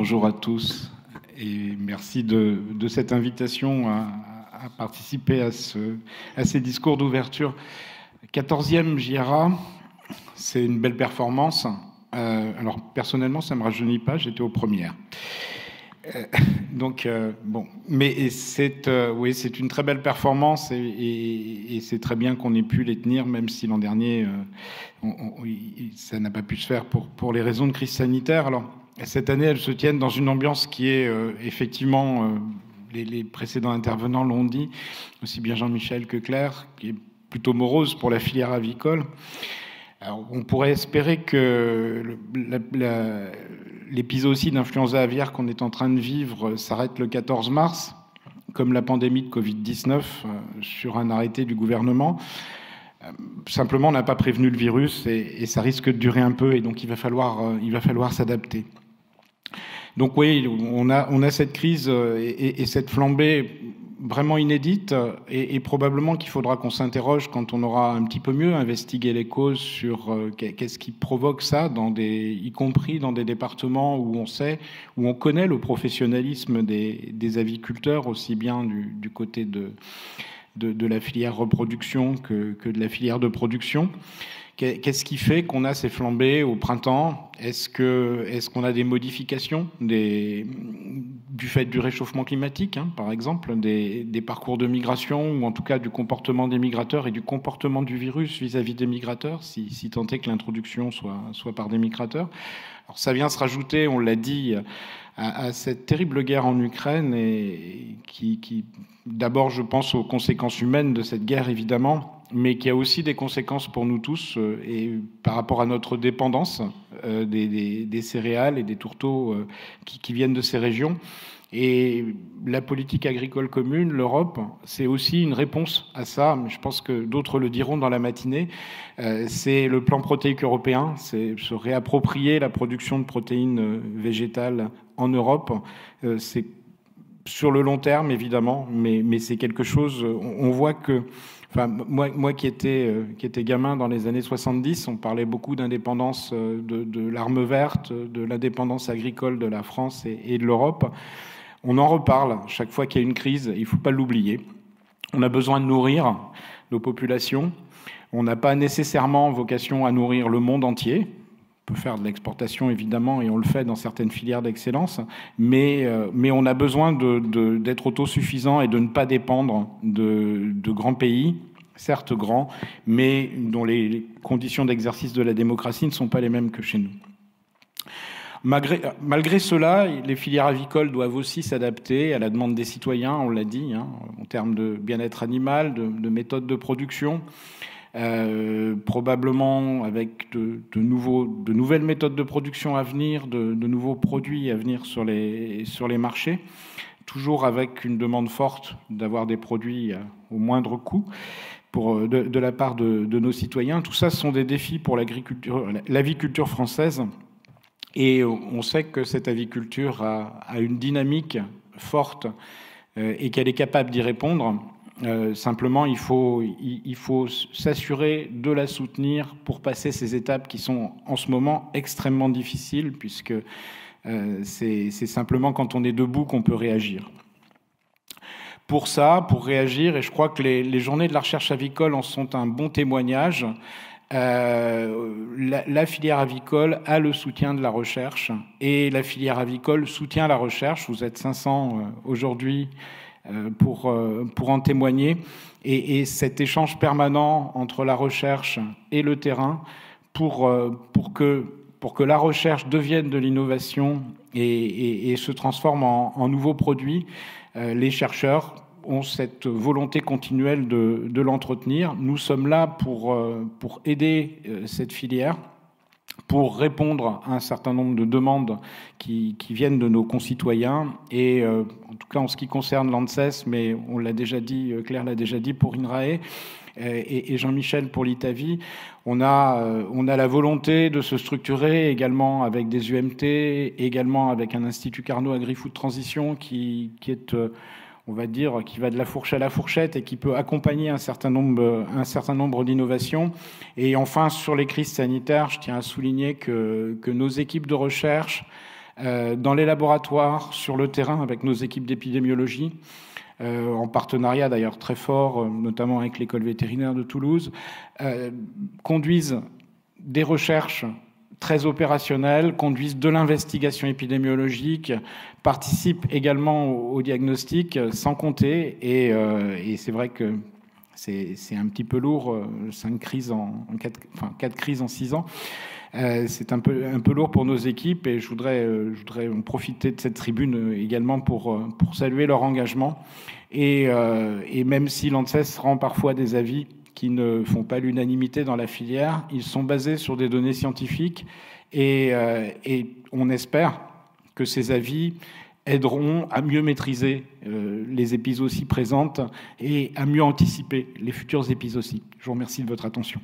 bonjour à tous et merci de cette invitation à participer à ces discours d'ouverture. 14e JRA, c'est une belle performance. Alors personnellement, ça ne me rajeunit pas, j'étais aux premières. Bon, mais c'est une très belle performance et c'est très bien qu'on ait pu les tenir, même si l'an dernier, ça n'a pas pu se faire pour les raisons de crise sanitaire. Alors, cette année, elles se tiennent dans une ambiance qui est effectivement, les précédents intervenants l'ont dit, aussi bien Jean-Michel que Claire, qui est plutôt morose pour la filière avicole. Alors, on pourrait espérer que l'épisode d'influenza aviaire qu'on est en train de vivre s'arrête le 14 mars, comme la pandémie de Covid-19, sur un arrêté du gouvernement. Simplement, on n'a pas prévenu le virus et ça risque de durer un peu, et donc il va falloir s'adapter. Donc oui, on a cette crise et cette flambée vraiment inédite, et probablement qu'il faudra qu'on s'interroge quand on aura un petit peu mieux investigué les causes sur qu'est-ce qui provoque ça, y compris dans des départements où on connaît le professionnalisme des aviculteurs, aussi bien du côté de la filière reproduction que de la filière de production. Qu'est-ce qui fait qu'on a ces flambées au printemps ? Est-ce qu'on a des modifications du fait du réchauffement climatique, par exemple, des parcours de migration, ou en tout cas du comportement des migrateurs et du comportement du virus vis-à-vis des migrateurs, si tant est que l'introduction soit par des migrateurs. Alors ça vient se rajouter, on l'a dit, à cette terrible guerre en Ukraine, et qui d'abord, je pense aux conséquences humaines de cette guerre, évidemment, mais qui a aussi des conséquences pour nous tous, et par rapport à notre dépendance des céréales et des tourteaux qui viennent de ces régions. Et la politique agricole commune, l'Europe, c'est aussi une réponse à ça, mais je pense que d'autres le diront dans la matinée. C'est le plan protéique européen, c'est se réapproprier la production de protéines végétales en Europe. C'est sur le long terme, évidemment, mais c'est quelque chose, on voit que, enfin, moi qui étais gamin dans les années 70, on parlait beaucoup d'indépendance de l'arme verte, de l'indépendance agricole de la France et de l'Europe. On en reparle chaque fois qu'il y a une crise, il ne faut pas l'oublier. On a besoin de nourrir nos populations. On n'a pas nécessairement vocation à nourrir le monde entier. On peut faire de l'exportation, évidemment, et on le fait dans certaines filières d'excellence, mais on a besoin d'être autosuffisant et de ne pas dépendre de grands pays, certes grands, mais dont les conditions d'exercice de la démocratie ne sont pas les mêmes que chez nous. Malgré cela, les filières avicoles doivent aussi s'adapter à la demande des citoyens, on l'a dit, en termes de bien-être animal, de méthodes de production, probablement avec de nouvelles méthodes de production à venir, de nouveaux produits à venir sur les marchés, toujours avec une demande forte d'avoir des produits au moindre coût de la part de nos citoyens. Tout ça, ce sont des défis pour l'aviculture française. Et on sait que cette aviculture a une dynamique forte et qu'elle est capable d'y répondre. Simplement, il faut s'assurer de la soutenir pour passer ces étapes qui sont en ce moment extrêmement difficiles, puisque c'est simplement quand on est debout qu'on peut réagir. Pour réagir, et je crois que les journées de la recherche avicole en sont un bon témoignage, la filière avicole a le soutien de la recherche, et la filière avicole soutient la recherche. Vous êtes 500 aujourd'hui pour en témoigner, et cet échange permanent entre la recherche et le terrain pour que la recherche devienne de l'innovation et se transforme en nouveaux produits. Les chercheurs ont cette volonté continuelle de l'entretenir. Nous sommes là pour aider cette filière, pour répondre à un certain nombre de demandes qui viennent de nos concitoyens. Et en tout cas, en ce qui concerne l'ANSES, mais on l'a déjà dit, Claire l'a déjà dit pour INRAE, et Jean-Michel pour l'ITAVI, on a la volonté de se structurer également avec des UMT, également avec un Institut Carnot Agri-Food Transition qui est on va dire, qui va de la fourche à la fourchette et qui peut accompagner un certain nombre d'innovations. Et enfin, sur les crises sanitaires, je tiens à souligner que nos équipes de recherche dans les laboratoires, sur le terrain, avec nos équipes d'épidémiologie, en partenariat d'ailleurs très fort, notamment avec l'école vétérinaire de Toulouse, conduisent des recherches très opérationnelles, conduisent de l'investigation épidémiologique, participent également au diagnostic, sans compter. Et c'est vrai que c'est un petit peu lourd, 4 crises en 6 ans. C'est un peu lourd pour nos équipes et je voudrais en profiter de cette tribune également pour saluer leur engagement. Et même si l'ANSES rend parfois des avis qui ne font pas l'unanimité dans la filière, ils sont basés sur des données scientifiques et on espère que ces avis aideront à mieux maîtriser les épizooties présentes et à mieux anticiper les futures épizooties. Je vous remercie de votre attention.